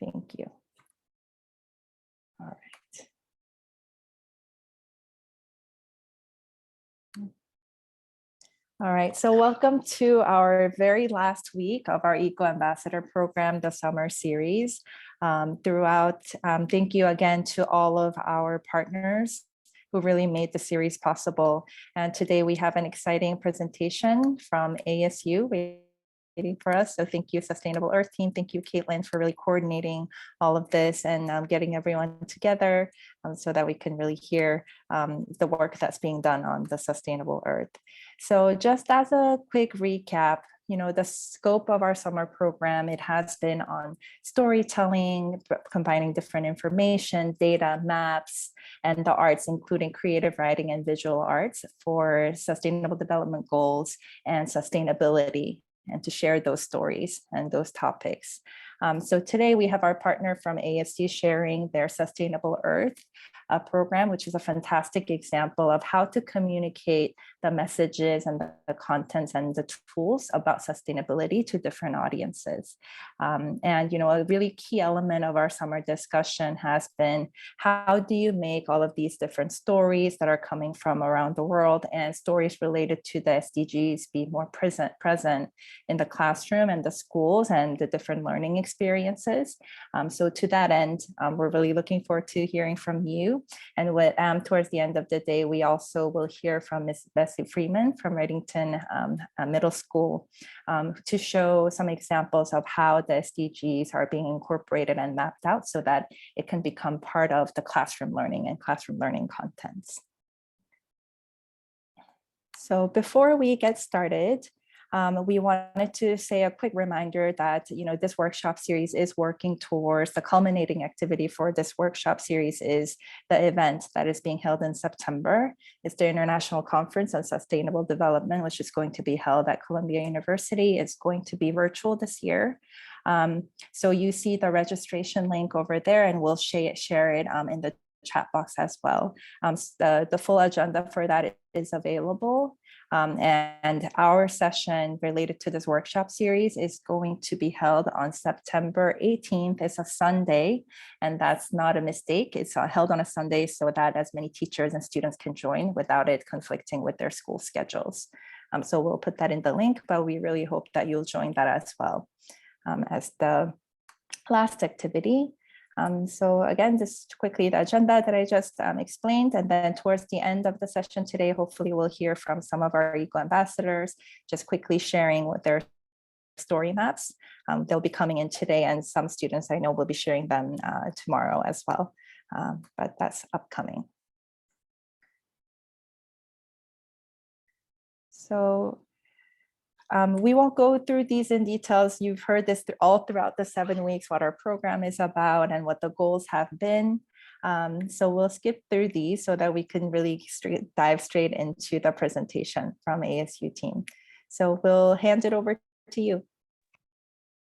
Thank you. All right. All right, so welcome to our very last week of our Eco Ambassador program, the summer series. Thank you again to all of our partners who really made the series possible. And today we have an exciting presentation from ASU waiting for us. So thank you, Sustainable Earth team. Thank you, Katelyn, for really coordinating all of this and getting everyone together so that we can really hear the work that's being done on the Sustainable Earth. So just as a quick recap, the scope of our summer program, it has been on storytelling, combining different information, data, maps, and the arts, including creative writing and visual arts for sustainable development goals and sustainability, and to share those stories and those topics. So today we have our partner from ASU sharing their Sustainable Earth program, which is a fantastic example of how to communicate the messages and the contents and the tools about sustainability to different audiences. And a really key element of our summer discussion has been, how do you make all of these different stories that are coming from around the world and stories related to the SDGs be more present in the classroom and the schools and the different learning experiences. So to that end, we're really looking forward to hearing from you. And towards the end of the day, we also will hear from Ms. Betsy Freeman from Readington Middle School to show some examples of how the SDGs are being incorporated and mapped out so that it can become part of the classroom learning and classroom learning contents. So before we get started, we wanted to say a quick reminder that this workshop series is working towards the culminating activity for this workshop series is the event that is being held in September. It's the International Conference on Sustainable Development, which is going to be held at Columbia University. It's going to be virtual this year. So you see the registration link over there, and we'll share it in the chat box as well. The full agenda for that is available. And our session related to this workshop series is going to be held on September 18th. It's a Sunday, and that's not a mistake. It's held on a Sunday so that as many teachers and students can join without it conflicting with their school schedules. So we'll put that in the link, but we really hope that you'll join that as well as the last activity. So again, just quickly the agenda that I just explained, and then towards the end of the session today, hopefully we'll hear from some of our Eco Ambassadors, just quickly sharing what their story maps. They'll be coming in today, and some students I know will be sharing them tomorrow as well, but that's upcoming. So we won't go through these in details. You've heard this all throughout the 7 weeks, what our program is about and what the goals have been. So we'll skip through these so that we can really dive straight into the presentation from ASU team. So we'll hand it over to you.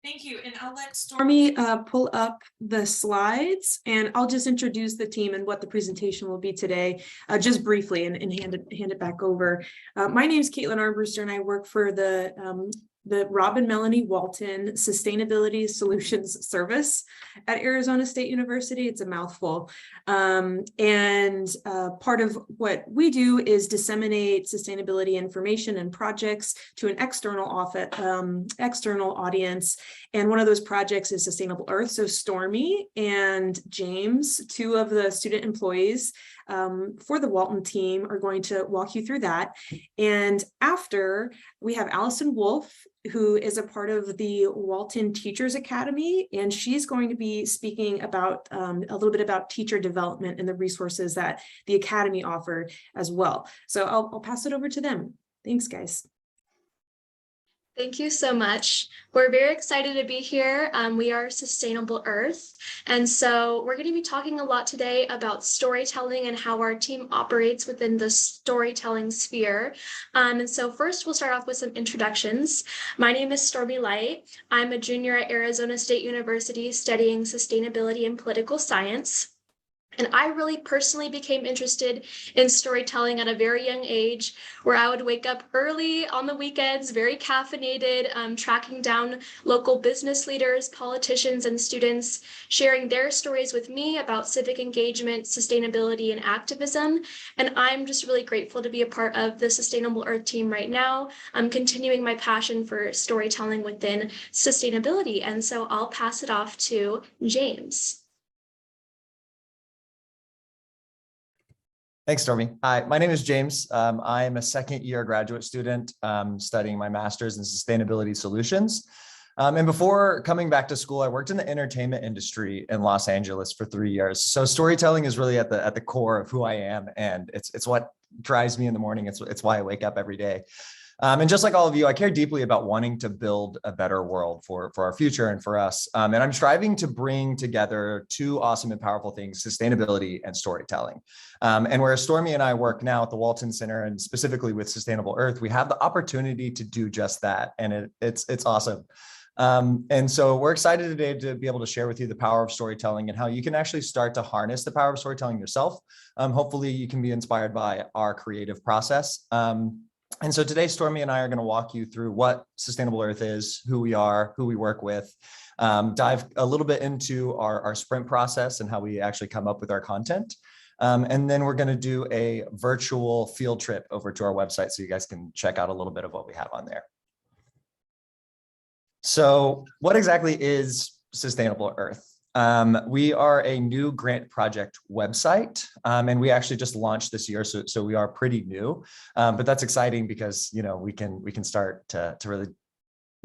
Thank you, and I'll let Stormy pull up the slides, and I'll just introduce the team and what the presentation will be today, just briefly, and hand it back over. My name is Katelyn Armbruster, and I work for the Rob and Melanie Walton Sustainability Solutions Service at Arizona State University. It's a mouthful. And part of what we do is disseminate sustainability information and projects to an external audience. And one of those projects is Sustainable Earth. So Stormy and James, two of the student employees for the Walton team, are going to walk you through that. And after, we have Allison Wolfe, who is a part of the Walton Teachers Academy, and she's going to be speaking about a little bit about teacher development and the resources that the Academy offered as well. So I'll pass it over to them. Thanks, guys. Thank you so much. We're very excited to be here. We are Sustainable Earth. And so we're going to be talking a lot today about storytelling and how our team operates within the storytelling sphere. And so first we'll start off with some introductions. My name is Stormy Light. I'm a junior at Arizona State University studying sustainability and political science. And I really personally became interested in storytelling at a very young age, where I would wake up early on the weekends, very caffeinated, tracking down local business leaders, politicians, and students, sharing their stories with me about civic engagement, sustainability, and activism. And I'm just really grateful to be a part of the Sustainable Earth team right now. I'm continuing my passion for storytelling within sustainability. And so I'll pass it off to James. Thanks, Stormy. Hi, my name is James. I am a second-year graduate student studying my master's in sustainability solutions. And before coming back to school, I worked in the entertainment industry in Los Angeles for 3 years. So storytelling is really at the core of who I am, and it's what drives me in the morning. It's why I wake up every day. And just like all of you, I care deeply about wanting to build a better world for our future and for us. And I'm striving to bring together two awesome and powerful things: sustainability and storytelling. And where Stormy and I work now at the Walton Center, and specifically with Sustainable Earth, we have the opportunity to do just that. And it's awesome. And so we're excited today to be able to share with you the power of storytelling and how you can actually start to harness the power of storytelling yourself. Hopefully you can be inspired by our creative process. And so today, Stormy and I are going to walk you through what Sustainable Earth is, who we are, who we work with, dive a little bit into our sprint process and how we actually come up with our content. And then we're going to do a virtual field trip over to our website so you guys can check out a little bit of what we have on there. So what exactly is Sustainable Earth? We are a new grant project website, and we actually just launched this year, so we are pretty new, but that's exciting because we can start to really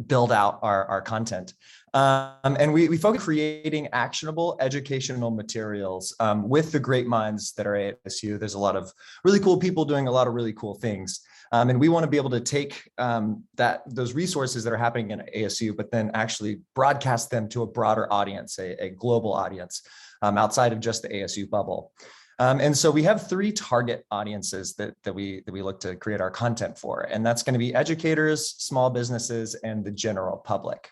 build out our content. And we focus on creating actionable educational materials with the great minds that are at ASU. There's a lot of really cool people doing a lot of really cool things. And we want to be able to take those resources that are happening in ASU, but then actually broadcast them to a broader audience, a global audience outside of just the ASU bubble. And so we have three target audiences that we look to create our content for, and that's going to be educators, small businesses, and the general public.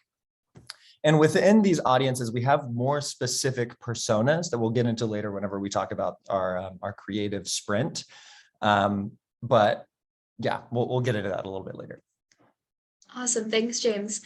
And within these audiences, we have more specific personas that we'll get into later whenever we talk about our creative sprint. But yeah, we'll get into that a little bit later. Awesome. Thanks, James.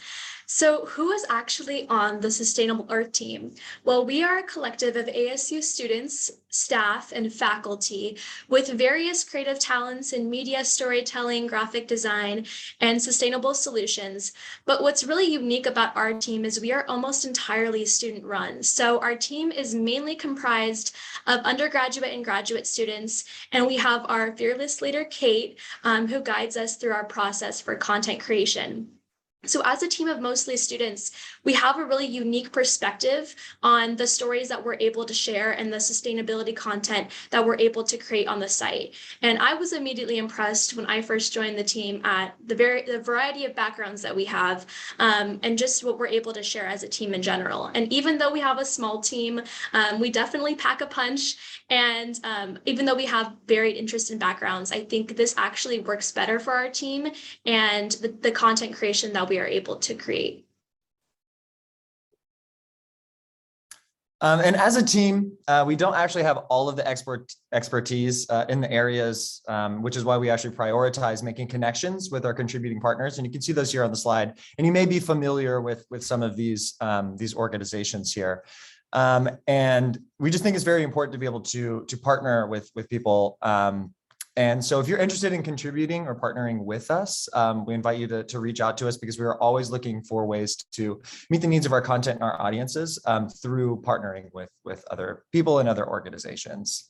So who is actually on the Sustainable Earth team? Well, we are a collective of ASU students, staff, and faculty with various creative talents in media, storytelling, graphic design, and sustainable solutions. But what's really unique about our team is we are almost entirely student run. So our team is mainly comprised of undergraduate and graduate students, and we have our fearless leader, Kate, who guides us through our process for content creation. So as a team of mostly students, we have a really unique perspective on the stories that we're able to share and the sustainability content that we're able to create on the site. And I was immediately impressed when I first joined the team at the variety of backgrounds that we have, and just what we're able to share as a team in general. And even though we have a small team, we definitely pack a punch. And even though we have varied interests and backgrounds, I think this actually works better for our team and the content creation that we are able to create. And as a team, we don't actually have all of the expertise in the areas, which is why we actually prioritize making connections with our contributing partners. And you can see those here on the slide. And you may be familiar with some of these organizations here. And we just think it's very important to be able to partner with people. And so if you're interested in contributing or partnering with us, we invite you to reach out to us, because we are always looking for ways to meet the needs of our content and our audiences through partnering with other people and other organizations.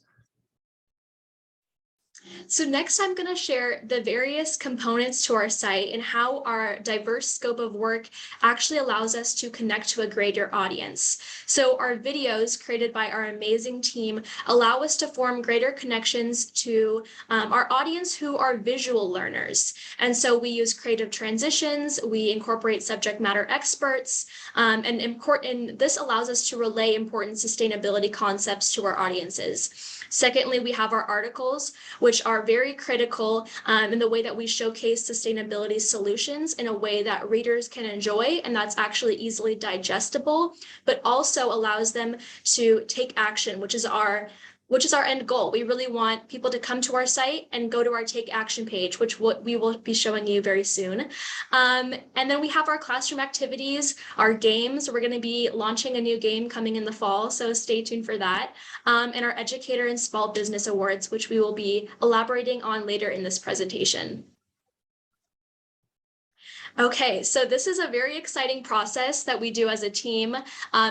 So next, I'm going to share the various components to our site and how our diverse scope of work actually allows us to connect to a greater audience. So our videos created by our amazing team allow us to form greater connections to our audience who are visual learners. And so we use creative transitions, we incorporate subject matter experts, and this allows us to relay important sustainability concepts to our audiences. Secondly, we have our articles, which are very critical in the way that we showcase sustainability solutions in a way that readers can enjoy, and that's actually easily digestible, but also allows them to take action, which is our which is our end goal. We really want people to come to our site and go to our Take Action page, which we will be showing you very soon. And then we have our classroom activities, our games. We're going to be launching a new game coming in the fall, so stay tuned for that. And our Educator and Small Business Awards, which we will be elaborating on later in this presentation. Okay, so this is a very exciting process that we do as a team.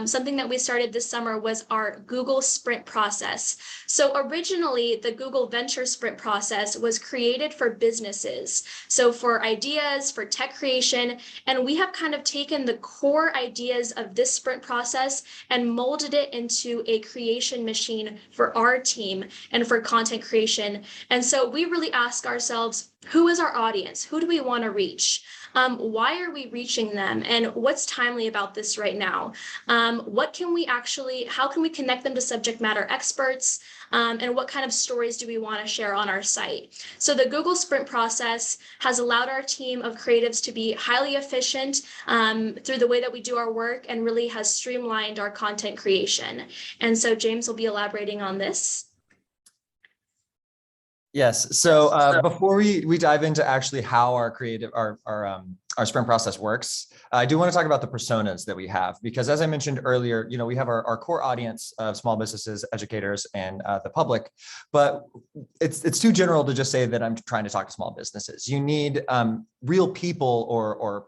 Something that we started this summer was our Google Sprint process. So originally, the Google Venture Sprint process was created for businesses. So for ideas, for tech creation, and we have kind of taken the core ideas of this sprint process and molded it into a creation machine for our team and for content creation. And so we really ask ourselves, who is our audience? Who do we want to reach? Why are we reaching them? And what's timely about this right now? What can we actually, how can we connect them to subject matter experts? And what kind of stories do we want to share on our site? So the Google Sprint process has allowed our team of creatives to be highly efficient through the way that we do our work and really has streamlined our content creation. And so James will be elaborating on this. Yes. So before we dive into actually how our sprint process works, I do want to talk about the personas that we have, because as I mentioned earlier, we have our core audience of small businesses, educators, and the public, but it's too general to just say that I'm trying to talk to small businesses. You need real people or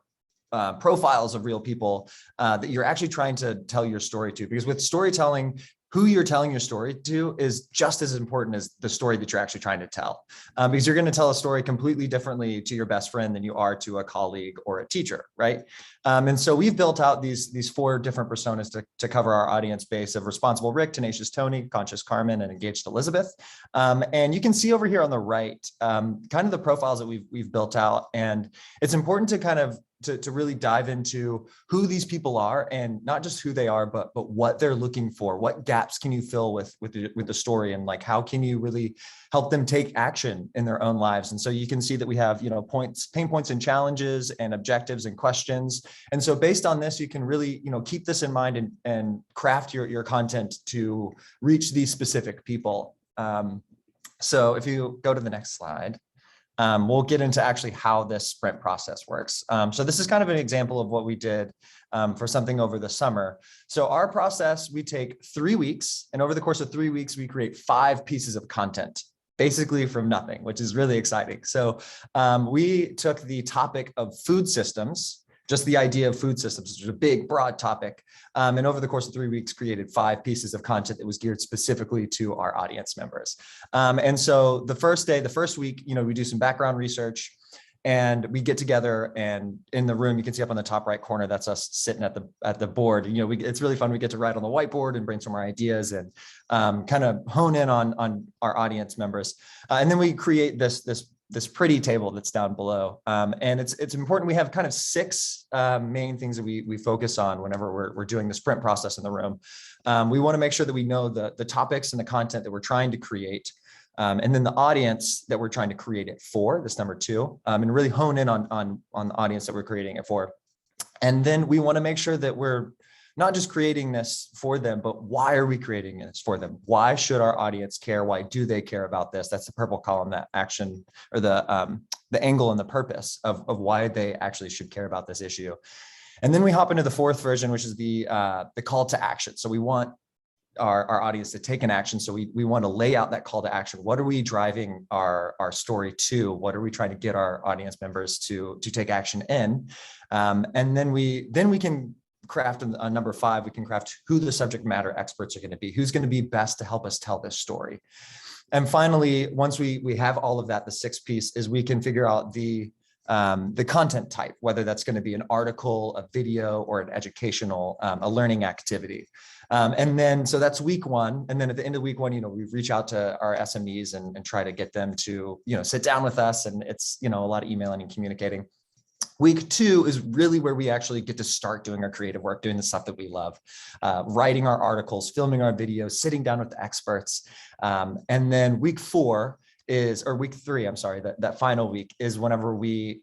profiles of real people that you're actually trying to tell your story to, because with storytelling, who you're telling your story to is just as important as the story that you're actually trying to tell, because you're going to tell a story completely differently to your best friend than you are to a colleague or a teacher, right? And so we've built out these 4 different personas to cover our audience base of Responsible Rick, Tenacious Tony, Conscious Carmen, and Engaged Elizabeth. And you can see over here on the right, kind of the profiles that we've built out. And it's important to kind of to really dive into who these people are, and not just who they are, but what they're looking for. What gaps can you fill with the story, and like how can you really help them take action in their own lives? And so you can see that we have pain points and challenges, and objectives and questions. And so based on this, you can really keep this in mind and craft your content to reach these specific people. So if you go to the next slide. We'll get into actually how this sprint process works. So this is kind of an example of what we did for something over the summer. So our process, we take 3 weeks, and over the course of 3 weeks, we create 5 pieces of content, basically from nothing, which is really exciting. So we took the topic of food systems, just the idea of food systems, which is a big, broad topic. And over the course of 3 weeks, created 5 pieces of content that was geared specifically to our audience members. And so the first week, we do some background research, and we get together, and in the room, you can see up on the top right corner, that's us sitting at the board. It's really fun. We get to write on the whiteboard and brainstorm our ideas and kind of hone in on our audience members. And then we create this pretty table that's down below. And it's important. We have kind of 6 main things that we focus on whenever we're doing the sprint process in the room. We want to make sure that we know the topics and the content that we're trying to create. And then the audience that we're trying to create it for, this number 2, and really hone in on the audience that we're creating it for. And then we want to make sure that we're not just creating this for them, but why are we creating this for them? Why should our audience care? Why do they care about this? That's the purple column, that action, or the angle and the purpose of why they actually should care about this issue. And then we hop into the 4th version, which is the call to action. So we want our audience to take an action. So we want to lay out that call to action. What are we driving our story to? What are we trying to get our audience members to take action in? And then we can craft on number 5, we can craft who the subject matter experts are going to be, who's going to be best to help us tell this story. And finally, once we have all of that, the 6th piece is we can figure out the content type, whether that's going to be an article, a video, or an educational, a learning activity. And then, so that's week 1. And then at the end of week 1, we reach out to our SMEs and try to get them to, sit down with us. And it's, a lot of emailing and communicating. Week 2 is really where we actually get to start doing our creative work, doing the stuff that we love, writing our articles, filming our videos, sitting down with the experts. And then week 3, I'm sorry, that final week is whenever we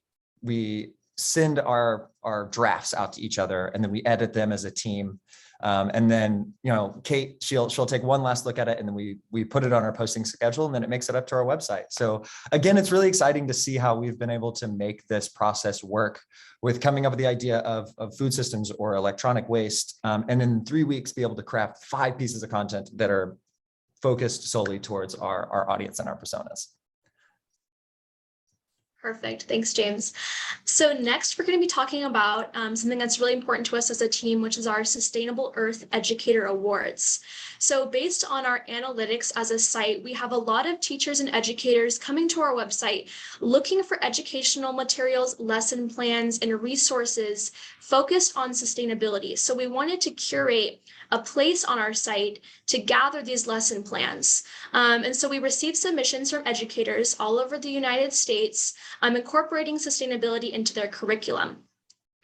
send our drafts out to each other, and then we edit them as a team. And then, Kate, she'll take one last look at it, and then we put it on our posting schedule, and then it makes it up to our website. So again, it's really exciting to see how we've been able to make this process work with coming up with the idea of food systems or electronic waste. And in 3 weeks, be able to craft 5 pieces of content that are focused solely towards our audience and our personas. Perfect. Thanks, James. So next, we're going to be talking about something that's really important to us as a team, which is our Sustainable Earth Educator Awards. So based on our analytics as a site, we have a lot of teachers and educators coming to our website looking for educational materials, lesson plans, and resources focused on sustainability. So we wanted to curate a place on our site to gather these lesson plans. And so we received submissions from educators all over the United States, incorporating sustainability into their curriculum.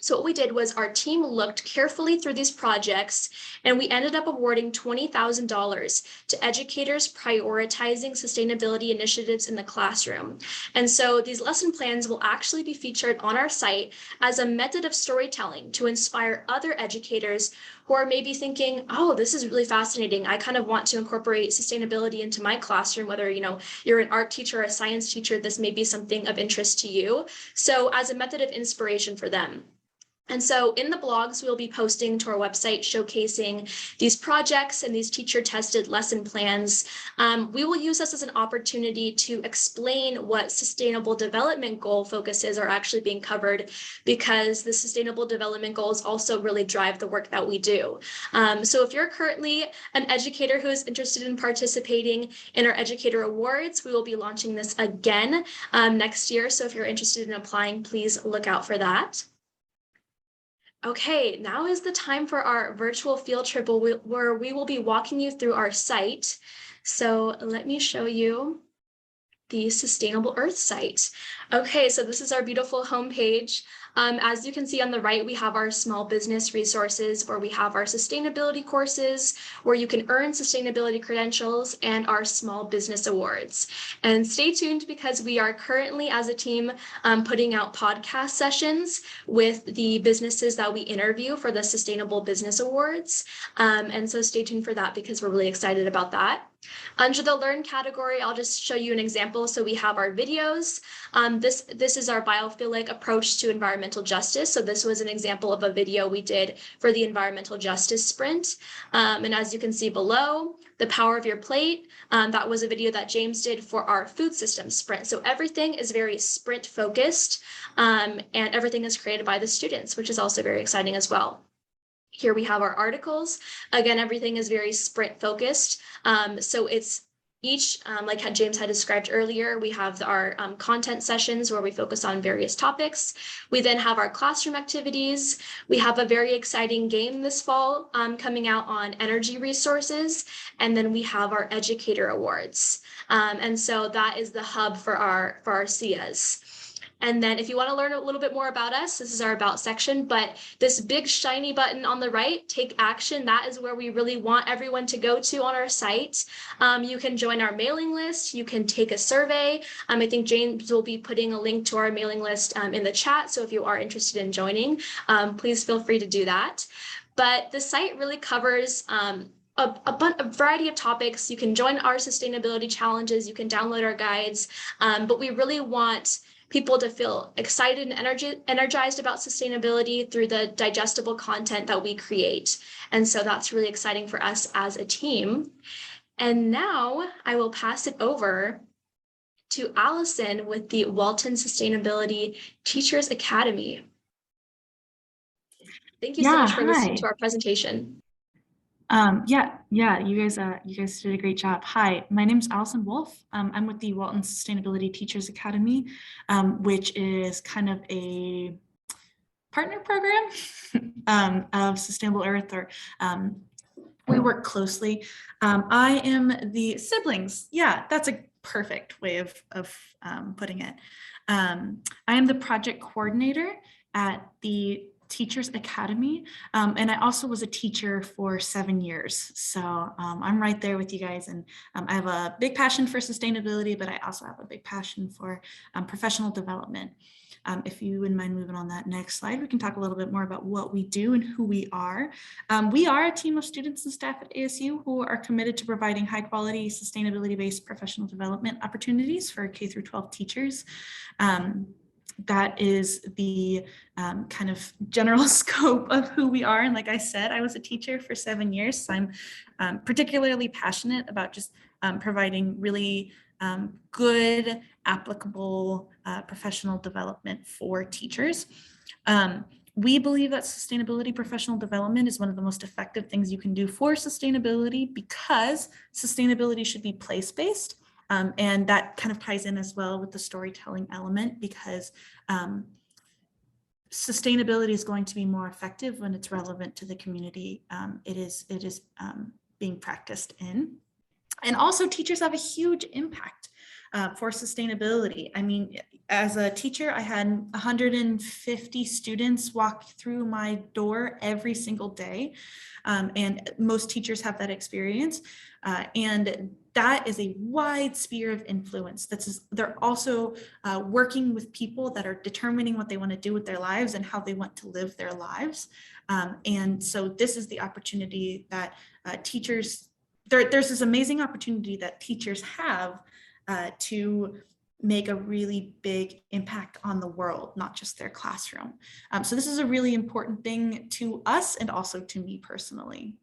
So what we did was our team looked carefully through these projects, and we ended up awarding $20,000 to educators prioritizing sustainability initiatives in the classroom. And so these lesson plans will actually be featured on our site as a method of storytelling to inspire other educators who are maybe thinking, oh, this is really fascinating. I kind of want to incorporate sustainability into my classroom, whether you're an art teacher or a science teacher, this may be something of interest to you. So as a method of inspiration for them. And so in the blogs, we'll be posting to our website showcasing these projects and these teacher-tested lesson plans. We will use this as an opportunity to explain what sustainable development goal focuses are actually being covered, because the sustainable development goals also really drive the work that we do. So if you're currently an educator who is interested in participating in our Educator Awards, we will be launching this again next year. So if you're interested in applying, please look out for that. Okay, now is the time for our virtual field trip where we will be walking you through our site. So let me show you the Sustainable Earth site. Okay, so this is our beautiful homepage. As you can see on the right, we have our small business resources, where we have our sustainability courses, where you can earn sustainability credentials, and our small business awards. And stay tuned, because we are currently, as a team, putting out podcast sessions with the businesses that we interview for the Sustainable Business Awards. And so stay tuned for that, because we're really excited about that. Under the Learn category, I'll just show you an example. So we have our videos. This is our Biophilic approach to environmental justice. So this was an example of a video we did for the environmental justice sprint. And as you can see below, the power of your plate, that was a video that James did for our food system sprint. So everything is very sprint focused, and everything is created by the students, which is also very exciting as well. Here we have our articles. Again, everything is very sprint focused. So it's each, like James had described earlier, we have our content sessions where we focus on various topics. We then have our classroom activities. We have a very exciting game this fall coming out on energy resources. And then we have our Educator Awards. And so that is the hub for our CIAs. And then if you want to learn a little bit more about us, this is our About section, but this big shiny button on the right, Take Action, that is where we really want everyone to go to on our site. You can join our mailing list. You can take a survey. I think James will be putting a link to our mailing list in the chat. So if you are interested in joining, please feel free to do that. But the site really covers a variety of topics. You can join our sustainability challenges. You can download our guides, but we really want people to feel excited and energized about sustainability through the digestible content that we create. And so that's really exciting for us as a team. And now I will pass it over to Allison with the Walton Sustainability Teachers Academy. Thank you so much for listening to our presentation. You guys did a great job. Hi, my name is Allison Wolfe. I'm with the Walton Sustainability Teachers Academy, which is kind of a partner program of Sustainable Earth, or we work closely. I am the siblings. Yeah, that's a perfect way of putting it. I am the project coordinator at the Teachers Academy, and I also was a teacher for 7 years. So I'm right there with you guys, and I have a big passion for sustainability, but I also have a big passion for professional development. If you wouldn't mind moving on that next slide, we can talk a little bit more about what we do and who we are. We are a team of students and staff at ASU who are committed to providing high quality, sustainability-based professional development opportunities for K through 12 teachers. That is the kind of general scope of who we are. And like I said, I was a teacher for 7 years, so I'm particularly passionate about just providing really good, applicable professional development for teachers. We believe that sustainability professional development is one of the most effective things you can do for sustainability, because sustainability should be place-based. And that kind of ties in as well with the storytelling element, because sustainability is going to be more effective when it's relevant to the community it is being practiced in. And also, teachers have a huge impact for sustainability. I mean, as a teacher, I had 150 students walk through my door every single day. And most teachers have that experience. And that is a wide sphere of influence. They're also working with people that are determining what they want to do with their lives and how they want to live their lives. And so this is the opportunity that teachers, there's this amazing opportunity that teachers have to make a really big impact on the world, not just their classroom. So this is a really important thing to us and also to me personally.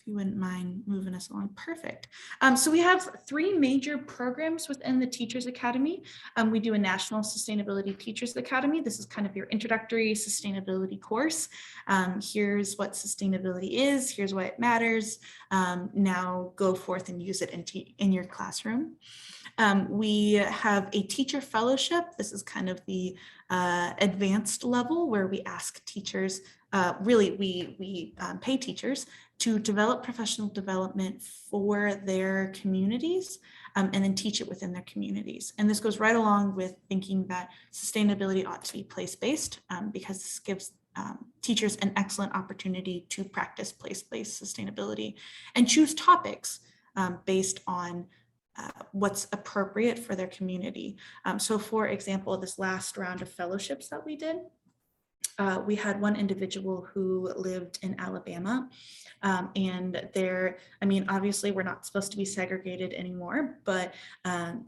If you wouldn't mind moving us along. Perfect. So we have 3 major programs within the Teachers Academy. We do a National Sustainability Teachers Academy. This is kind of your introductory sustainability course. Here's what sustainability is. Here's why it matters. Now go forth and use it in your classroom. We have a teacher fellowship. This is kind of the advanced level where we ask teachers, we pay teachers to develop professional development for their communities and then teach it within their communities. And this goes right along with thinking that sustainability ought to be place-based because this gives teachers an excellent opportunity to practice place-based sustainability and choose topics based on what's appropriate for their community. So for example, this last round of fellowships that we did, we had one individual who lived in Alabama and obviously we're not supposed to be segregated anymore, but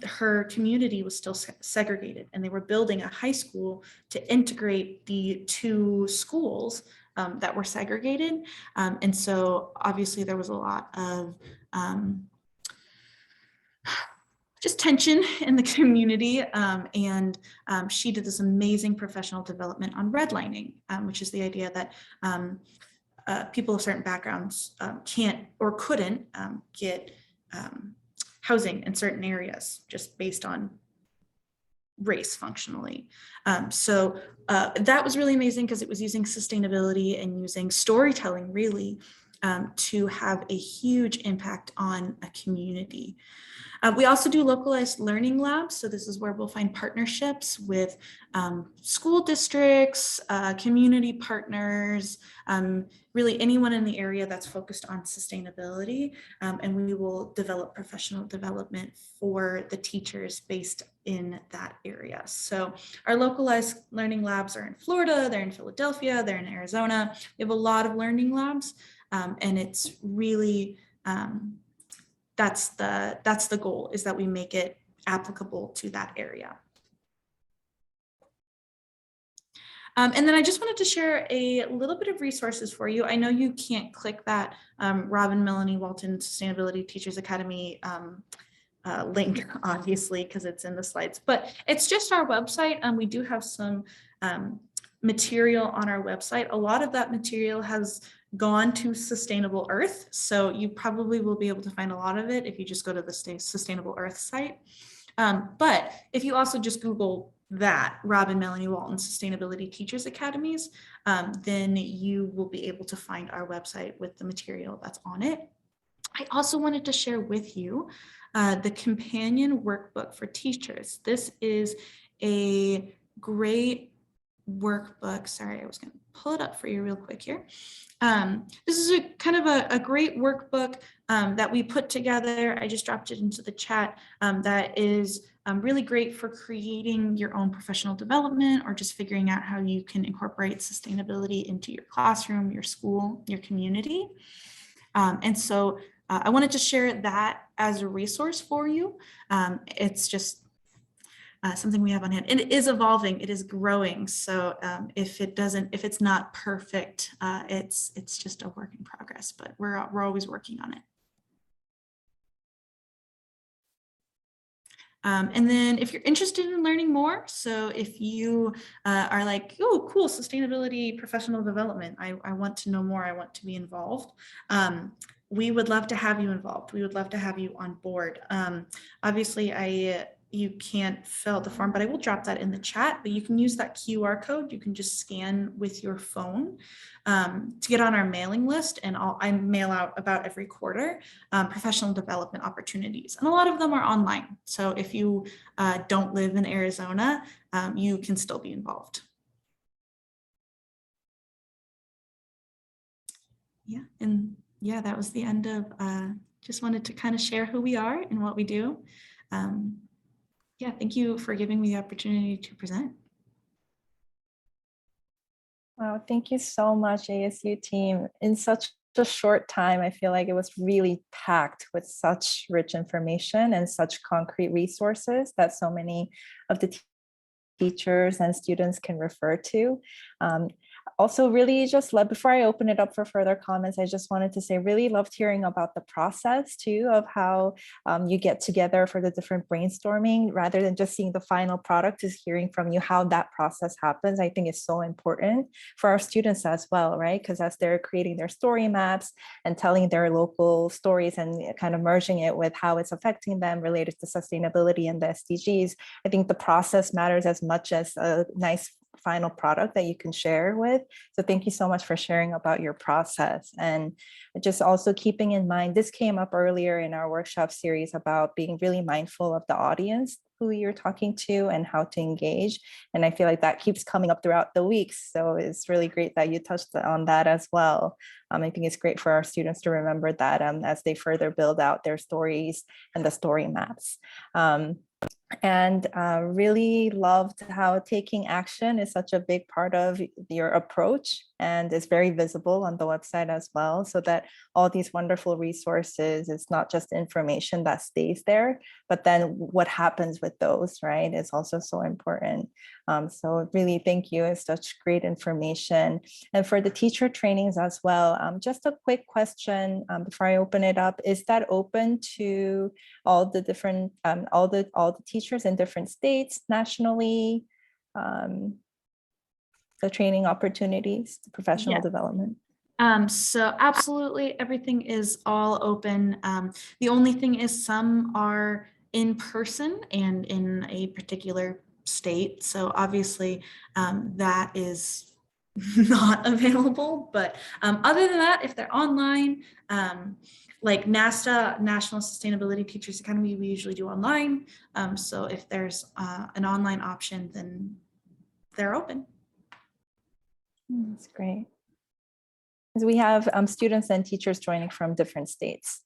her community was still segregated, and they were building a high school to integrate the 2 schools that were segregated. And so obviously there was a lot of just tension in the community. And she did this amazing professional development on redlining, which is the idea that people of certain backgrounds can't or couldn't get housing in certain areas just based on race functionally. So that was really amazing because it was using sustainability and using storytelling really to have a huge impact on a community. We also do localized learning labs. So this is where we'll find partnerships with school districts, community partners, really anyone in the area that's focused on sustainability. And we will develop professional development for the teachers based in that area. So our localized learning labs are in Florida, they're in Philadelphia, they're in Arizona. We have a lot of learning labs, and it's really, that's the goal, is that we make it applicable to that area. And then I just wanted to share a little bit of resources for you. I know you can't click that Rob and Melanie Walton Sustainability Teachers Academy link, obviously, because it's in the slides, but it's just our website. We do have some material on our website. A lot of that material has gone to Sustainable Earth, so you probably will be able to find a lot of it if you just go to the Sustainable Earth site. But if you also just Google that, Rob and Melanie Walton Sustainability Teachers Academies, then you will be able to find our website with the material that's on it. I also wanted to share with you the companion workbook for teachers. This is a great workbook. Sorry, I was going to pull it up for you real quick here. This is a kind of a great workbook that we put together. I just dropped it into the chat. That is really great for creating your own professional development or just figuring out how you can incorporate sustainability into your classroom, your school, your community. And so I wanted to share that as a resource for you. It's just something we have on hand, and it is evolving, it is growing. So if it's not perfect, it's just a work in progress, but we're always working on it. And then if you're interested in learning more, so if you are like, oh, cool, sustainability, professional development, I want to know more, I want to be involved. We would love to have you involved. We would love to have you on board. Obviously, you can't fill out the form, but I will drop that in the chat, but you can use that QR code. You can just scan with your phone to get on our mailing list. And I mail out about every quarter professional development opportunities. And a lot of them are online. So if you don't live in Arizona, you can still be involved. Yeah, and yeah, that was the end of, just wanted to kind of share who we are and what we do. Yeah, thank you for giving me the opportunity to present. Wow, thank you so much, ASU team. In such a short time, I feel like it was really packed with such rich information and such concrete resources that so many of the teachers and students can refer to. Also really just love, before I open it up for further comments, I just wanted to say really loved hearing about the process too of how you get together for the different brainstorming rather than just seeing the final product, is hearing from you how that process happens. I think is so important for our students as well, right? Because as they're creating their story maps and telling their local stories and kind of merging it with how it's affecting them related to sustainability and the SDGs, I think the process matters as much as a nice final product that you can share with. So thank you so much for sharing about your process. And just also keeping in mind, this came up earlier in our workshop series about being really mindful of the audience who you're talking to and how to engage. And I feel like that keeps coming up throughout the weeks. So it's really great that you touched on that as well. I think it's great for our students to remember that as they further build out their stories and the story maps. And really loved how taking action is such a big part of your approach, and is very visible on the website as well, so that all these wonderful resources, it's not just information that stays there, but then what happens with those, right, is also so important. So really thank you, it's such great information. And for the teacher trainings as well, just a quick question before I open it up, is that open to all the different, all the teachers in different states, nationally, the training opportunities, the professional development? So absolutely everything is all open. The only thing is some are in person and in a particular state. So obviously that is not available, but other than that, if they're online, like NASTA, National Sustainability Teachers Academy, we usually do online. So if there's an online option, then they're open. That's great. Because we have students and teachers joining from different states,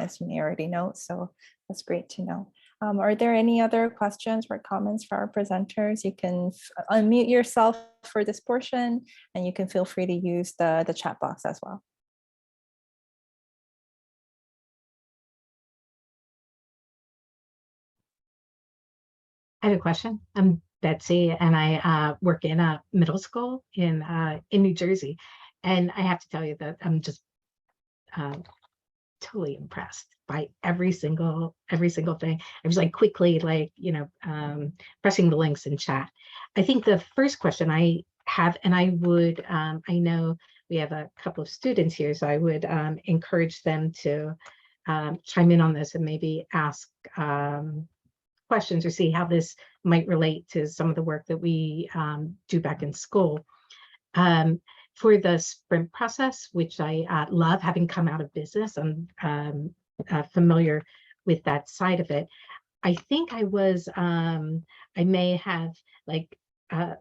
as you may already know, so that's great to know. Are there any other questions or comments for our presenters? You can unmute yourself for this portion, and you can feel free to use the chat box as well. I have a question. I'm Betsy, and I work in a middle school in New Jersey, and I have to tell you that I'm just totally impressed by every single thing. I was like quickly, like, pressing the links in chat. I think the first question I have, and I would, I know we have a couple of students here, so I would encourage them to chime in on this and maybe ask questions or see how this might relate to some of the work that we do back in school. For the sprint process, which I love, having come out of business, I'm familiar with that side of it. I think I was, I may have like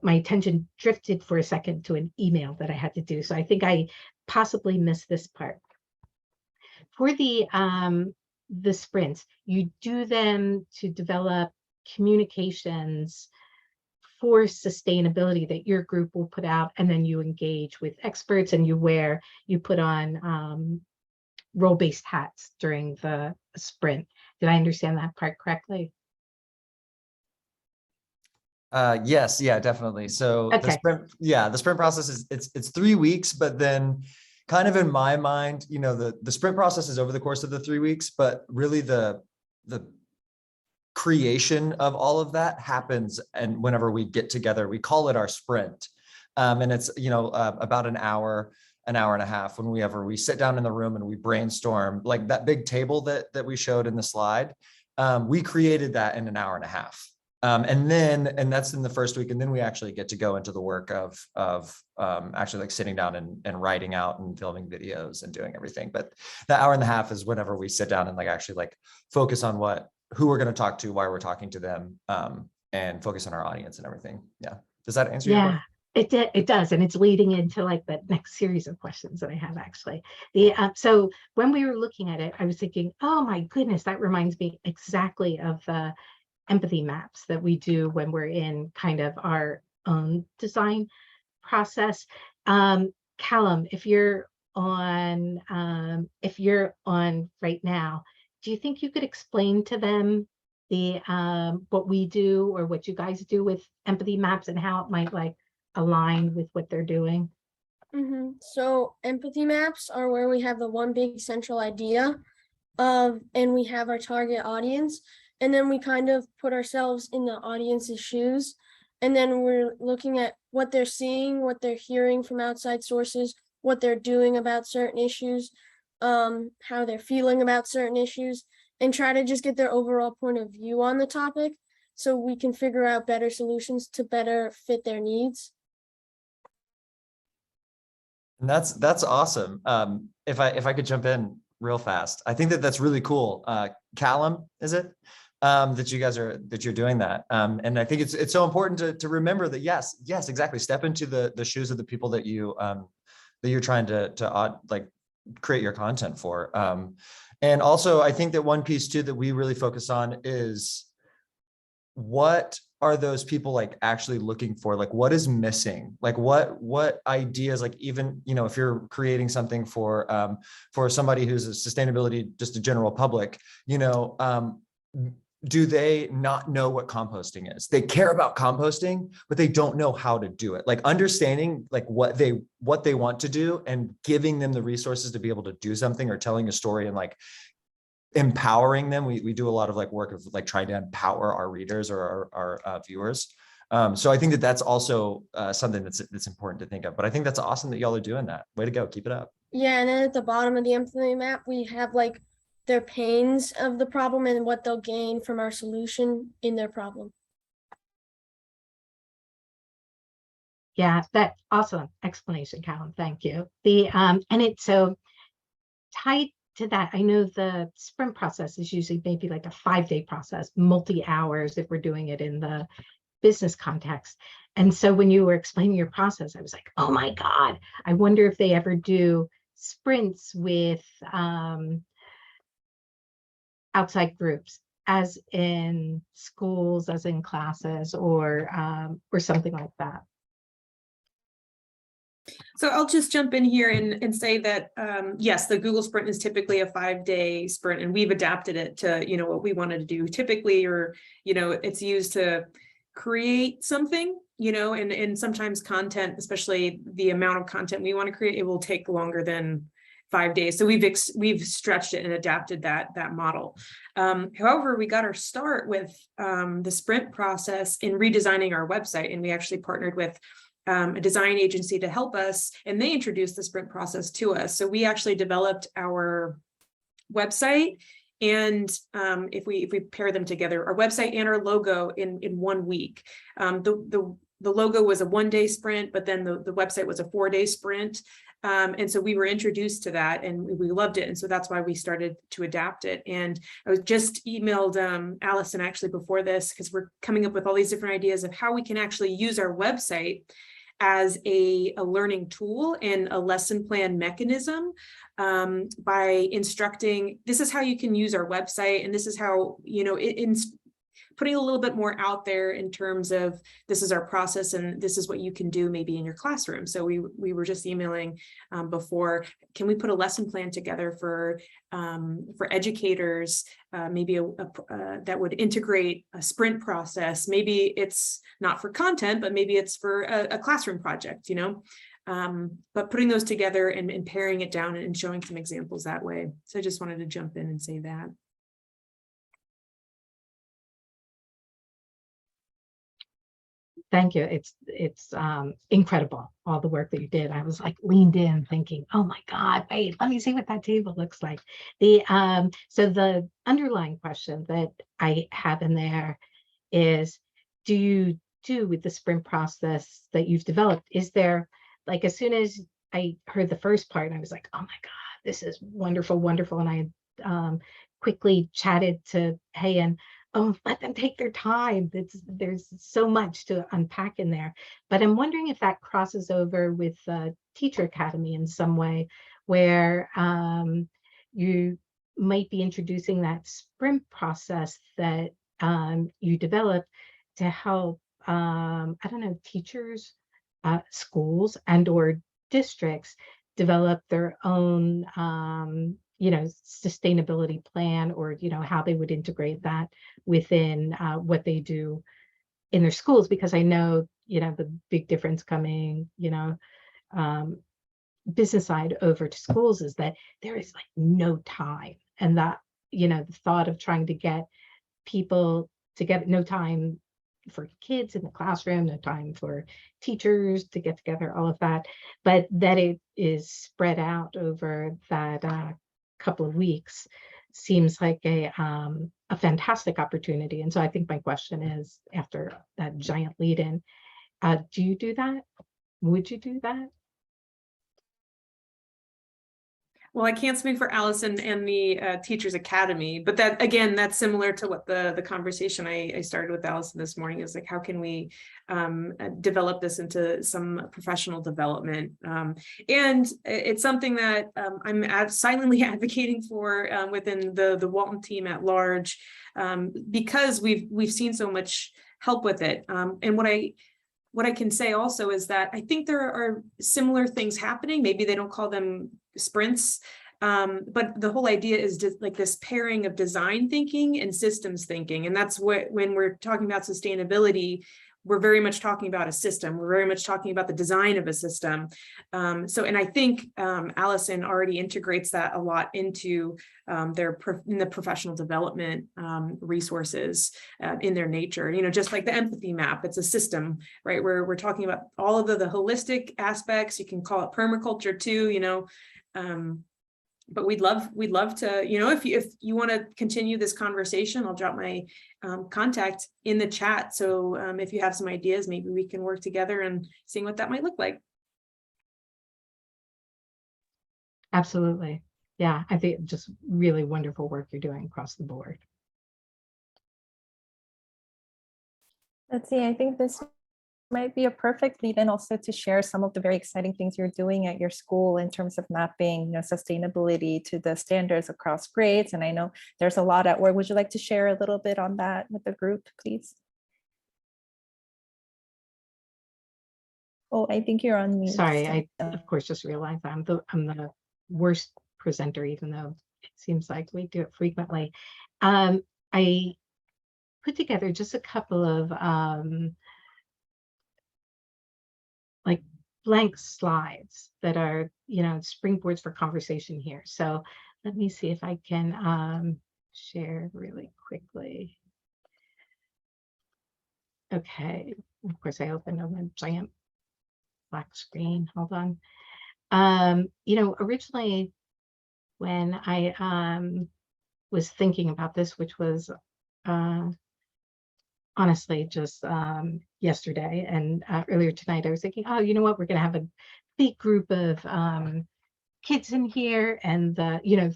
my attention drifted for a second to an email that I had to do. So I think I possibly missed this part. For the sprints, you do them to develop communications for sustainability that your group will put out, and then you engage with experts and you put on role-based hats during the sprint. Did I understand that part correctly? Yes, yeah, definitely. So Okay. the sprint process is it's 3 weeks, but then kind of in my mind, you know, the sprint process is over the course of the 3 weeks, but really the creation of all of that happens, and whenever we get together, we call it our sprint. And it's, you know, about an hour and a half whenever we sit down in the room and we brainstorm, like that big table that we showed in the slide. We created that in an hour and a half. And that's in the first week. And then we actually get to go into the work of actually like sitting down and writing out and filming videos and doing everything. But the hour and a half is whenever we sit down and like actually like focus on who we're going to talk to, why we're talking to them, and focus on our audience and everything. Yeah. Does that answer your question? It does, and it's leading into like the next series of questions that I have actually. So when we were looking at it, I was thinking, oh my goodness, that reminds me exactly of the empathy maps that we do when we're in kind of our own design process. Callum, if you're on right now, do you think you could explain to them the what we do or what you guys do with empathy maps and how it might like align with what they're doing? So empathy maps are where we have the one big central idea and we have our target audience, and then we kind of put ourselves in the audience's shoes, and then we're looking at what they're seeing, what they're hearing from outside sources, what they're doing about certain issues, how they're feeling about certain issues, and try to just get their overall point of view on the topic so we can figure out better solutions to better fit their needs. And that's awesome. If I could jump in real fast, I think that's really cool. Callum, is it? That you're doing that. And I think it's so important to remember that yes, exactly. Step into the shoes of the people that you're trying to like create your content for. And also I think that one piece too that we really focus on is what are those people like actually looking for? Like what is missing? Like what ideas, like even, you know, if you're creating something for somebody who's a sustainability, just a general public, you know, do they not know what composting is? They care about composting, but they don't know how to do it. Like understanding like what they want to do and giving them the resources to be able to do something, or telling a story and like empowering them. We do a lot of like work of like trying to empower our readers or our viewers. So I think that that's also something that's important to think of. But I think that's awesome that y'all are doing that. Way to go, keep it up. Yeah, and then at the bottom of the empathy map, we have like their pains of the problem and what they'll gain from our solution in their problem. Yeah, that awesome explanation, Callum. Thank you. And it's so tied to that. I know the sprint process is usually maybe like a 5-day process, multi-hours if we're doing it in the business context. And so when you were explaining your process, I was like, oh my God, I wonder if they ever do sprints with outside groups, as in schools, as in classes, or something like that. So I'll just jump in here and say that, yes, the Google Sprint is typically a 5-day sprint, and we've adapted it to, you know, what we wanted to do typically, or, you know, it's used to create something, you know, and sometimes content, especially the amount of content we want to create, it will take longer than 5 days. So we've stretched it and adapted that model. However, we got our start with the sprint process in redesigning our website, and we actually partnered with a design agency to help us, and they introduced the sprint process to us. So we actually developed our website, and if we pair them together, our website and our logo in 1 week. The logo was a 1-day sprint, but then the website was a 4-day sprint. And so we were introduced to that and we loved it. And so that's why we started to adapt it. And I was just emailed Allison actually before this, because we're coming up with all these different ideas of how we can actually use our website as a learning tool and a lesson plan mechanism, by instructing, this is how you can use our website. And this is how, you know, putting a little bit more out there in terms of this is our process and this is what you can do maybe in your classroom. So we were just emailing before, can we put a lesson plan together for educators, maybe that would integrate a sprint process. Maybe it's not for content, but maybe it's for a classroom project, you know. But putting those together and paring it down and showing some examples that way. So I just wanted to jump in and say that. Thank you. It's incredible, all the work that you did. I was like leaned in thinking, oh my God, wait, let me see what that table looks like. So the underlying question that I have in there is, do you do with the sprint process that you've developed? Is there, like, as soon as I heard the first part, I was like, oh my God, this is wonderful, wonderful. And I quickly chatted to Hey, and oh, let them take their time. There's so much to unpack in there. But I'm wondering if that crosses over with Teacher Academy in some way, where you might be introducing that sprint process that you developed to help, I don't know, teachers, schools, and or districts develop their own you know, sustainability plan, or, you know, how they would integrate that within what they do in their schools. Because I know, you know, the big difference coming, you know, business side over to schools is that there is like no time. And that, you know, the thought of trying to get people to get no time for kids in the classroom, no time for teachers to get together, all of that, but that it is spread out over that couple of weeks seems like a fantastic opportunity. And so I think my question is, after that giant lead in, do you do that? Would you do that? Well, I can't speak for Allison and the Teachers Academy, but that, again, that's similar to what the conversation I started with Allison this morning is like, how can we develop this into some professional development? And it's something that I'm silently advocating for within the Walton team at large, because we've seen so much help with it. And what I can say also is that I think there are similar things happening. Maybe they don't call them sprints, but the whole idea is just like this pairing of design thinking and systems thinking. And that's what, when we're talking about sustainability, we're very much talking about a system. We're very much talking about the design of a system. And I think Allison already integrates that a lot into in the professional development resources in their nature. You know, just like the empathy map, it's a system, right? Where we're talking about all of the holistic aspects. You can call it permaculture too, you know. But we'd love to, you know, if you want to continue this conversation, I'll drop my contact in the chat. So if you have some ideas, maybe we can work together and seeing what that might look like. Absolutely. Yeah, I think just really wonderful work you're doing across the board. Betsy, I think this might be a perfect lead in also to share some of the very exciting things you're doing at your school in terms of mapping, you know, sustainability to the standards across grades. And I know there's a lot at work. Would you like to share a little bit on that with the group, please? Oh, I think you're on mute. Sorry, I of course just realized I'm the worst presenter, even though it seems like we do it frequently. I put together just a couple of like blank slides that are, you know, springboards for conversation here. So let me see if I can share really quickly. Okay, of course I opened up a giant black screen. Hold on. You know, originally when I was thinking about this, which was honestly just yesterday and earlier tonight, I was thinking, oh, you know what, we're going to have a big group of kids in here, and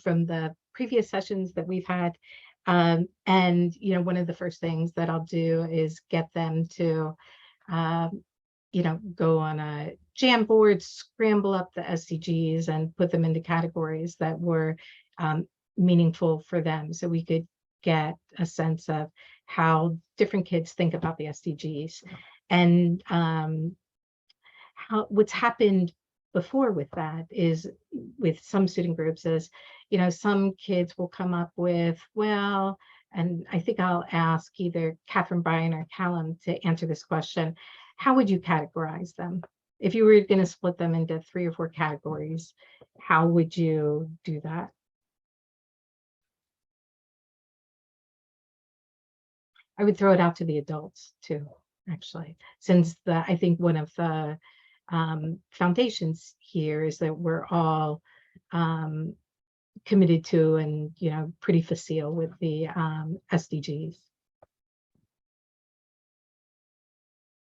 from the previous sessions that we've had. And one of the first things that I'll do is get them to go on a Jamboard, scramble up the SDGs and put them into categories that were meaningful for them, so we could get a sense of how different kids think about the SDGs. And what's happened before with that is, with some student groups, is some kids will come up with, well, and I think I'll ask either Catherine, Brian, or Callum to answer this question. How would you categorize them? If you were going to split them into 3 or 4 categories, how would you do that? I would throw it out to the adults too, actually, since I think one of the foundations here is that we're all committed to and pretty facile with the SDGs.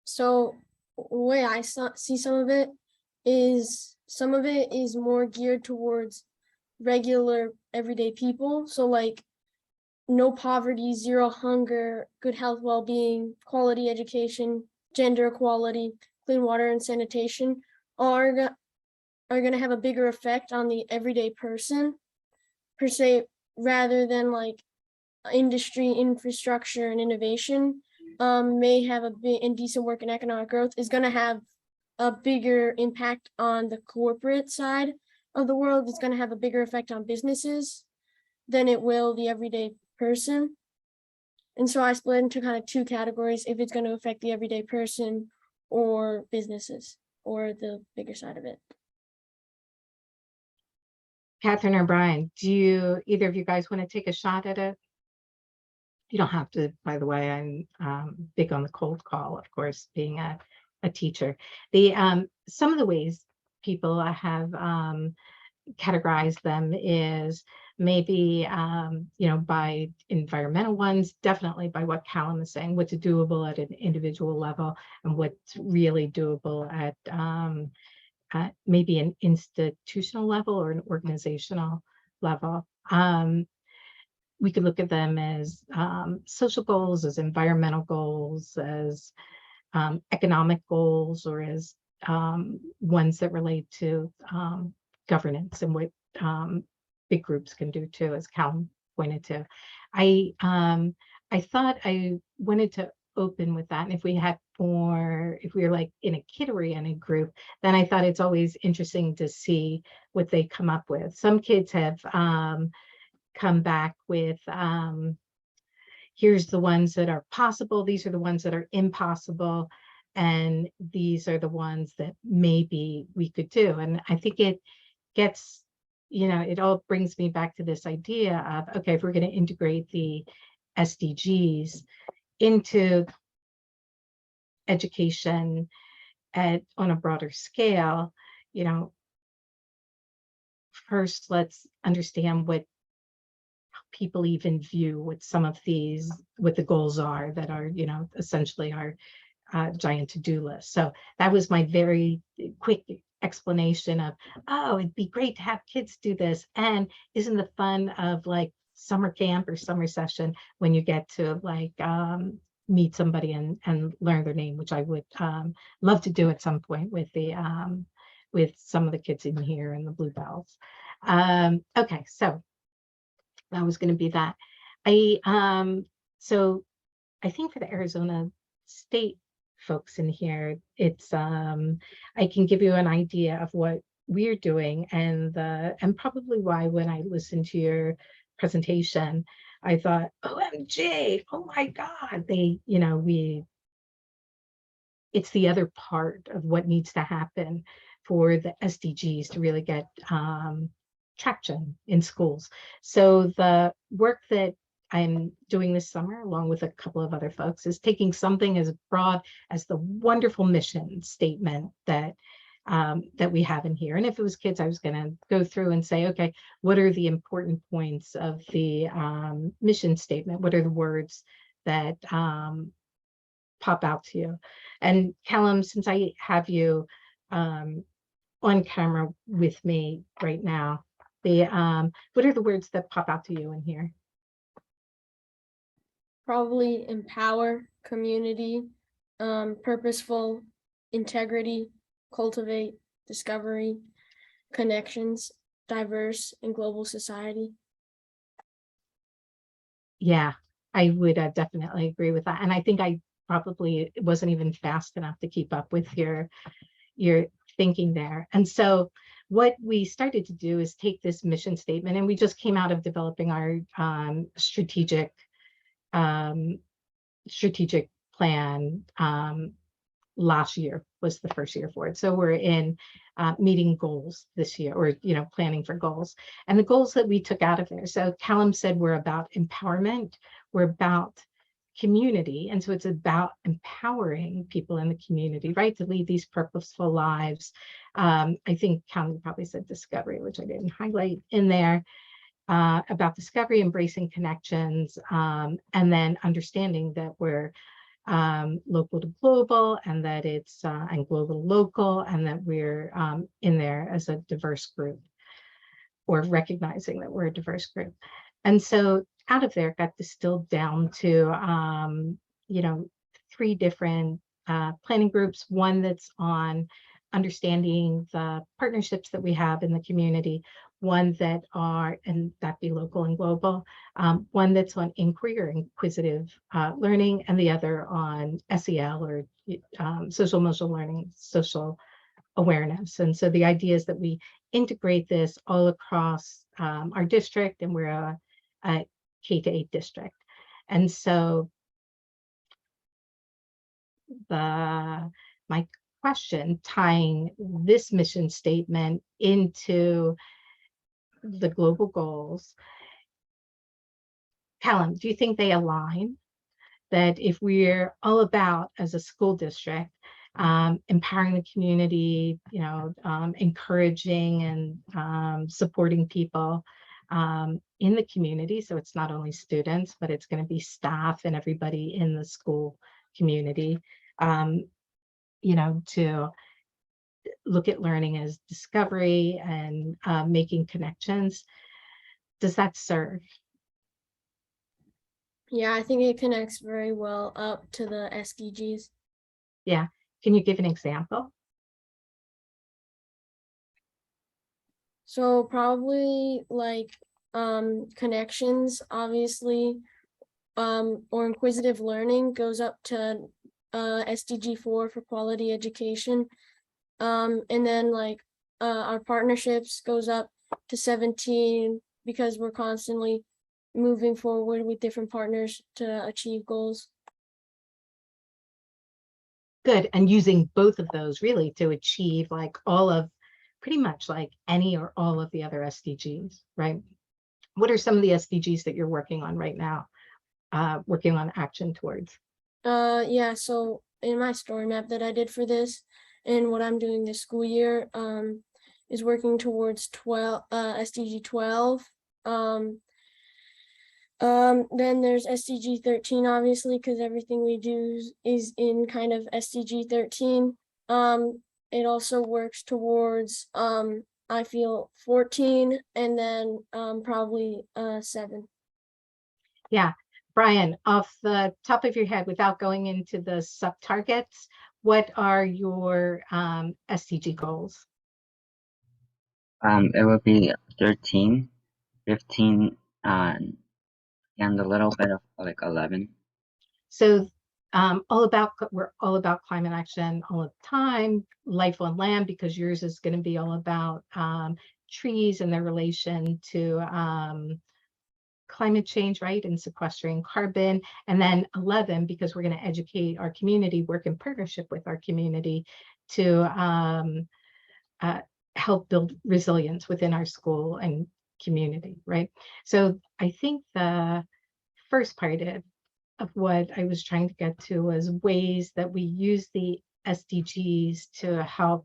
So the way I see some of it is more geared towards regular everyday people. So like no poverty, zero hunger, good health, well-being, quality education, gender equality, clean water and sanitation are going to have a bigger effect on the everyday person per se, rather than like industry, infrastructure, and innovation. May have a big and decent work and economic growth is going to have a bigger impact on the corporate side of the world. It's going to have a bigger effect on businesses than it will the everyday person. And so I split into kind of 2 categories: if it's going to affect the everyday person or businesses, or the bigger side of it. Catherine or Brian, do either of you guys want to take a shot at it? You don't have to, by the way. I'm big on the cold call, of course, being a teacher. Some of the ways people have categorized them is maybe by environmental ones, definitely by what Callum is saying, what's doable at an individual level and what's really doable at maybe an institutional level or an organizational level. We could look at them as social goals, as environmental goals, as economic goals, or as ones that relate to governance and what big groups can do too, as Callum pointed to. I thought I wanted to open with that, and if we were like in a kid-oriented group, then I thought it's always interesting to see what they come up with. Some kids have come back with here's the ones that are possible, these are the ones that are impossible, and these are the ones that maybe we could do. And I think it gets, it all brings me back to this idea of, okay, if we're going to integrate the SDGs into education on a broader scale, first let's understand what people even view what some of these, what the goals are that are, essentially our giant to-do list. So that was my very quick explanation of, oh, it'd be great to have kids do this. And isn't the fun of like summer camp or summer session when you get to like meet somebody and learn their name, which I would love to do at some point with some of the kids in here and the Bluebells. Okay, so that was going to be that. So I think for the Arizona State folks in here, it's I can give you an idea of what we're doing and probably why when I listened to your presentation, I thought, OMG, oh my God, it's the other part of what needs to happen for the SDGs to really get traction in schools. So the work that I'm doing this summer, along with a couple of other folks, is taking something as broad as the wonderful mission statement that we have in here. And if it was kids, I was going to go through and say, okay, what are the important points of the mission statement? What are the words that pop out to you? And Katelyn, since I have you on camera with me right now, what are the words that pop out to you in here? Probably empower, community, purposeful, integrity, cultivate, discovery, connections, diverse, and global society. Yeah, I would definitely agree with that. And I think I probably wasn't even fast enough to keep up with your thinking there. And so what we started to do is take this mission statement, and we just came out of developing our strategic plan. Last year was the first year for it. So we're in meeting goals this year, or planning for goals. And the goals that we took out of there. So Katelyn said we're about empowerment, we're about community. And so it's about empowering people in the community, right, to lead these purposeful lives. I think Katelyn probably said discovery, which I didn't highlight in there. About discovery, embracing connections, and then understanding that we're local to global, and that it's and global to local, and that we're in there as a diverse group, or recognizing that we're a diverse group. And so out of there got distilled down to 3 different planning groups. One that's on understanding the partnerships that we have in the community, one that are, and that be local and global, one that's on inquiry or inquisitive learning, and the other on SEL, or social emotional learning, social awareness. And so the idea is that we integrate this all across our district, and we're a K-8 district. And so my question, tying this mission statement into the global goals, Katelyn, do you think they align? That if we're all about, as a school district, empowering the community, encouraging and supporting people in the community, so it's not only students, but it's going to be staff and everybody in the school community, to look at learning as discovery and making connections. Does that serve? Yeah, I think it connects very well up to the SDGs. Yeah. Can you give an example? So probably like connections, obviously, or inquisitive learning goes up to SDG 4 for quality education. And then like our partnerships goes up to 17, because we're constantly moving forward with different partners to achieve goals. Good. And using both of those really to achieve like all of, pretty much like any or all of the other SDGs, right? What are some of the SDGs that you're working on right now, working on action towards? Yeah, so in my story map that I did for this, and what I'm doing this school year, is working towards SDG 12. Then there's SDG 13, obviously, because everything we do is in kind of SDG 13. It also works towards I feel 14, and then probably 7. Yeah. Brian, off the top of your head, without going into the sub-targets, what are your SDG goals? It would be 13, 15, and a little bit of like 11. So we're all about climate action all the time, life on land, because yours is going to be all about trees and their relation to climate change, right, and sequestering carbon. And then 11, because we're going to educate our community, work in partnership with our community to help build resilience within our school and community, right? So I think the first part of what I was trying to get to was ways that we use the SDGs to help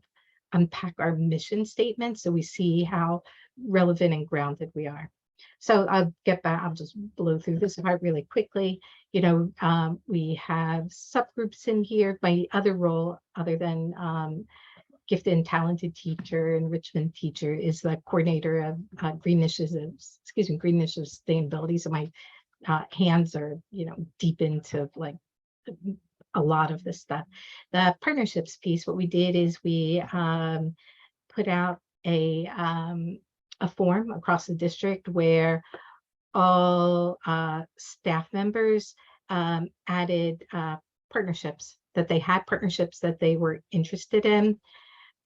unpack our mission statement, so we see how relevant and grounded we are. So I'll get back, I'll just blow through this part really quickly. We have subgroups in here. My other role, other than gifted and talented teacher, enrichment teacher, is the coordinator of Green Initiatives, Green Initiative Sustainability. So my hands are, deep into like a lot of this stuff. The partnerships piece, what we did is we put out a form across the district where all staff members added partnerships that they were interested in.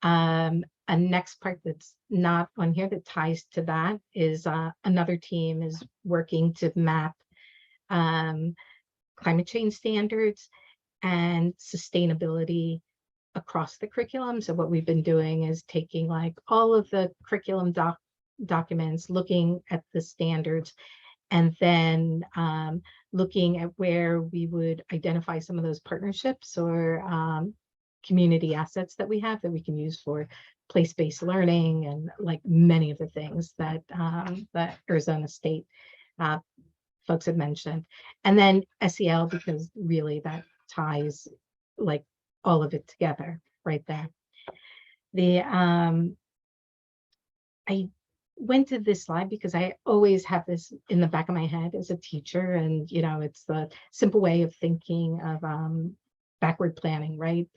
A next part that's not on here that ties to that is another team is working to map climate change standards and sustainability across the curriculum. So what we've been doing is taking like all of the curriculum documents, looking at the standards, and then looking at where we would identify some of those partnerships or community assets that we have that we can use for place-based learning and like many of the things that that Arizona State folks have mentioned. And then SEL, because really that ties like all of it together right there. I went to this slide because I always have this in the back of my head as a teacher, and it's the simple way of thinking of backward planning, right?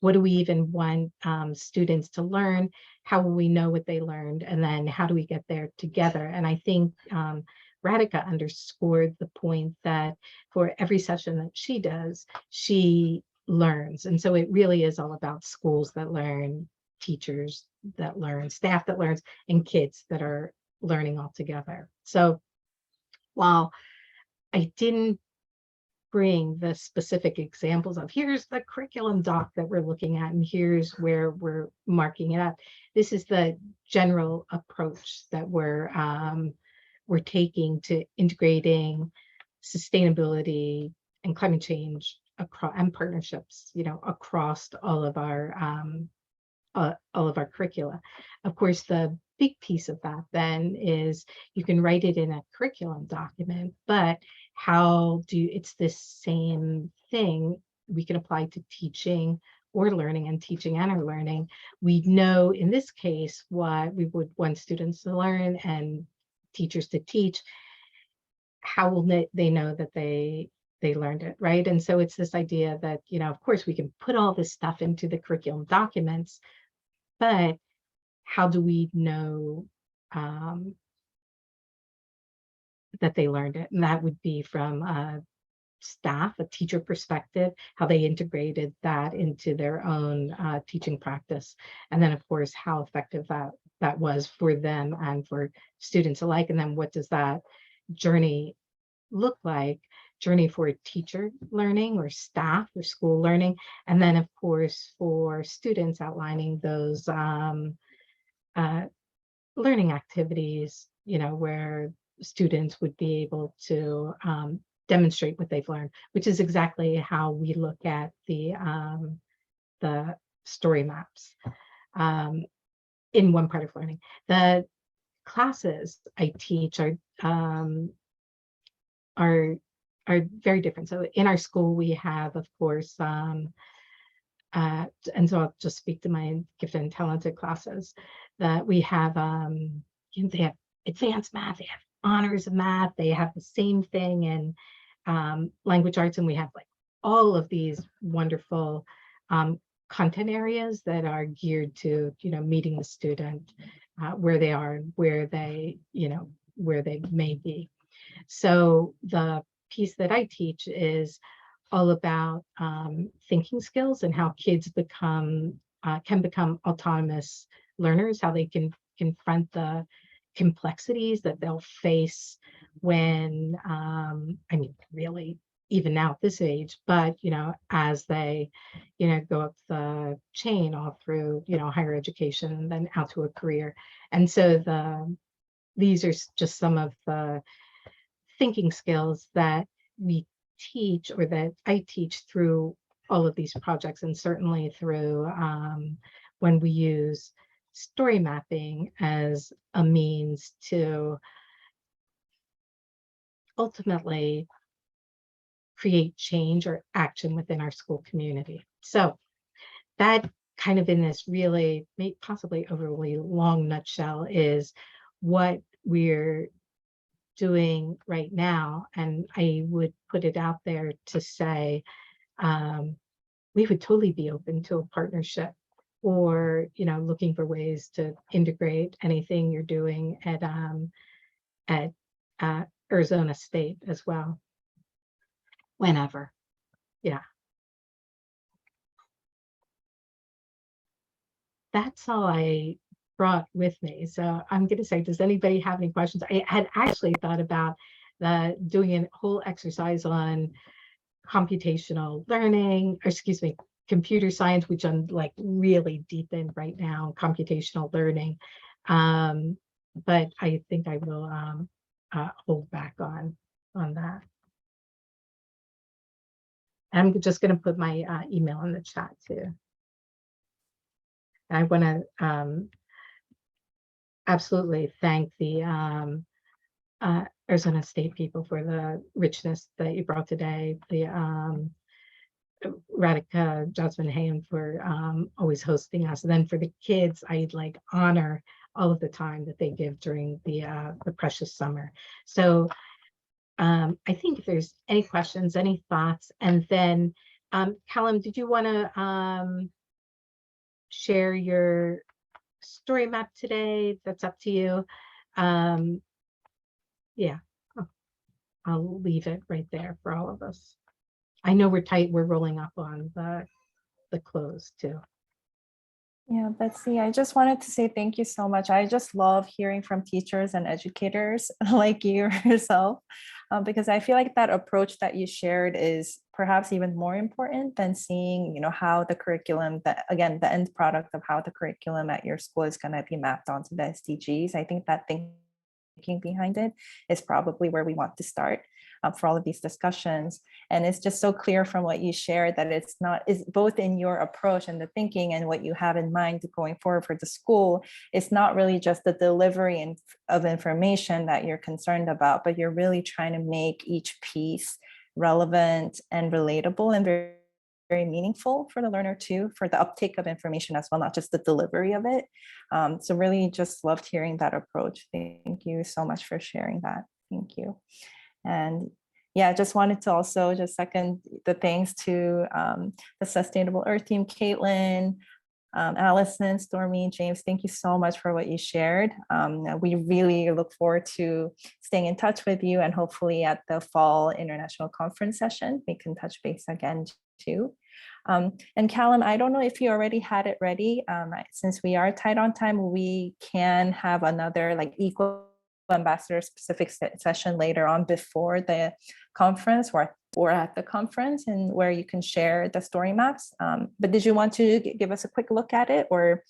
What do we even want students to learn? How will we know what they learned? And then how do we get there together? And I think Radhika underscored the point that for every session that she does, she learns. And so it really is all about schools that learn, teachers that learn, staff that learns, and kids that are learning all together. So while I didn't bring the specific examples of here's the curriculum doc that we're looking at and here's where we're marking it up, this is the general approach that we're taking to integrating sustainability and climate change across and partnerships, across all of our curricula. Of course, the big piece of that then is you can write it in a curriculum document, but it's this same thing we can apply to teaching or learning, and teaching and or learning. We know in this case what we would want students to learn and teachers to teach. How will they know that they learned it, right? And so it's this idea that, of course, we can put all this stuff into the curriculum documents, but how do we know that they learned it? And that would be from a staff, a teacher perspective, how they integrated that into their own teaching practice. And then, of course, how effective that was for them and for students alike. And then what does that journey look like? Journey for teacher learning or staff or school learning. And then, of course, for students, outlining those learning activities, where students would be able to demonstrate what they've learned, which is exactly how we look at the story maps in one part of learning. The classes I teach are very different. So in our school, we have, of course, and so I'll just speak to my gifted and talented classes, that we have, they have advanced math, they have honors of math, they have the same thing in language arts, and we have like all of these wonderful content areas that are geared to, meeting the student where they are and where they may be. So the piece that I teach is all about thinking skills and how kids can become autonomous learners, how they can confront the complexities that they'll face when, really, even now at this age, but, as they, go up the chain all through, higher education and then out to a career. And so these are just some of the thinking skills that we teach, or that I teach, through all of these projects, and certainly through when we use story mapping as a means to ultimately create change or action within our school community. So that kind of in this really possibly overly long nutshell is what we're doing right now. And I would put it out there to say, we would totally be open to a partnership or, looking for ways to integrate anything you're doing at Arizona State as well. Whenever. Yeah. That's all I brought with me. So I'm going to say, does anybody have any questions? I had actually thought about doing a whole exercise on computational learning, or excuse me, computer science, which I'm like really deep in right now, computational learning. But I think I will hold back on that. I'm just going to put my email in the chat too. I want to absolutely thank the Arizona State people for the richness that you brought today. The Radhika Jasmine Hayam for always hosting us. And then for the kids, I'd like honor all of the time that they give during the precious summer. So I think if there's any questions, any thoughts, and then Katelyn, did you want to share your story map today? That's up to you. Yeah, I'll leave it right there for all of us. I know we're tight. We're rolling up on the close too. Yeah, Betsy, I just wanted to say thank you so much. I just love hearing from teachers and educators like you yourself, because I feel like that approach that you shared is perhaps even more important than seeing, how the curriculum, that again, the end product of how the curriculum at your school is going to be mapped onto the SDGs. I think that thinking behind it is probably where we want to start for all of these discussions. And it's just so clear from what you shared that it's both in your approach and the thinking and what you have in mind going forward for the school. It's not really just the delivery of information that you're concerned about, but you're really trying to make each piece relevant and relatable and very, very meaningful for the learner too, for the uptake of information as well, not just the delivery of it. So really just loved hearing that approach. Thank you so much for sharing that. Thank you. And yeah, just wanted to also just second the thanks to the Sustainable Earth team, Katelyn, Allison, Stormy, James, thank you so much for what you shared. We really look forward to staying in touch with you, and hopefully at the fall international conference session, we can touch base again too. And Katelyn, I don't know if you already had it ready. Since we are tight on time, we can have another like equal ambassador specific session later on before the conference or at the conference, and where you can share the story maps. But did you want to give us a quick look at it, or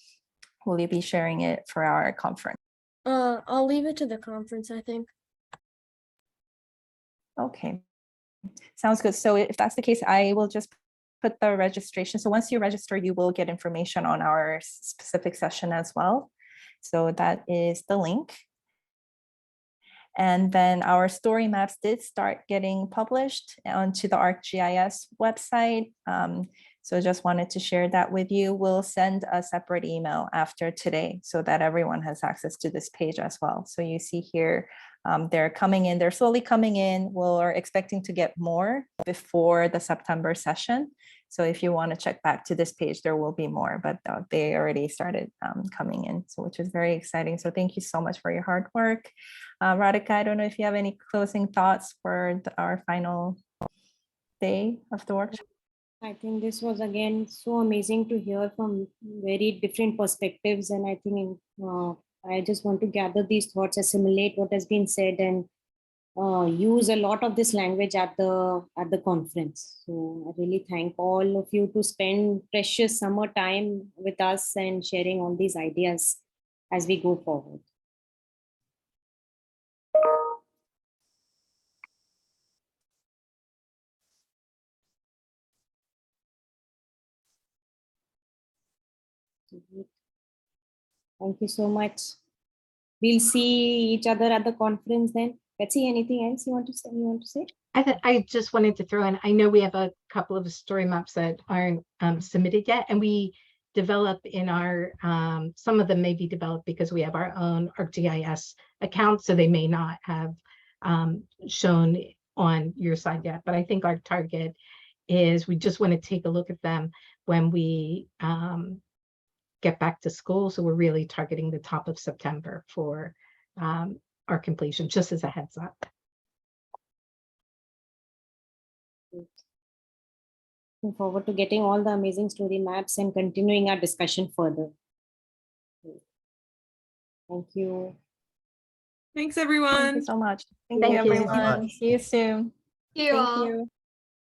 will you be sharing it for our conference? I'll leave it to the conference, I think. Okay, sounds good. So if that's the case, I will just put the registration. So once you register, you will get information on our specific session as well. So that is the link. And then our story maps did start getting published onto the ArcGIS website. So just wanted to share that with you. We'll send a separate email after today so that everyone has access to this page as well. So you see here, they're coming in, they're slowly coming in. We're expecting to get more before the September session. So if you want to check back to this page, there will be more, but they already started coming in, so which is very exciting. So thank you so much for your hard work. Radhika, I don't know if you have any closing thoughts for our final day of the workshop. I think this was again so amazing to hear from very different perspectives, and I think I just want to gather these thoughts, assimilate what has been said, and use a lot of this language at the conference. So I really thank all of you to spend precious summer time with us and sharing all these ideas as we go forward. Thank you so much. We'll see each other at the conference then. Betsy, anything else you want to say? I just wanted to throw in, I know we have a couple of story maps that aren't submitted yet, and we develop in our, some of them may be developed because we have our own ArcGIS account, so they may not have shown on your side yet. But I think our target is we just want to take a look at them when we get back to school. So we're really targeting the top of September for our completion, just as a heads up. Looking forward to getting all the amazing story maps and continuing our discussion further. Thank you. Thanks, Thank everyone. you so much. Thank Thank you, you. everyone. See you soon. You Thank all. you.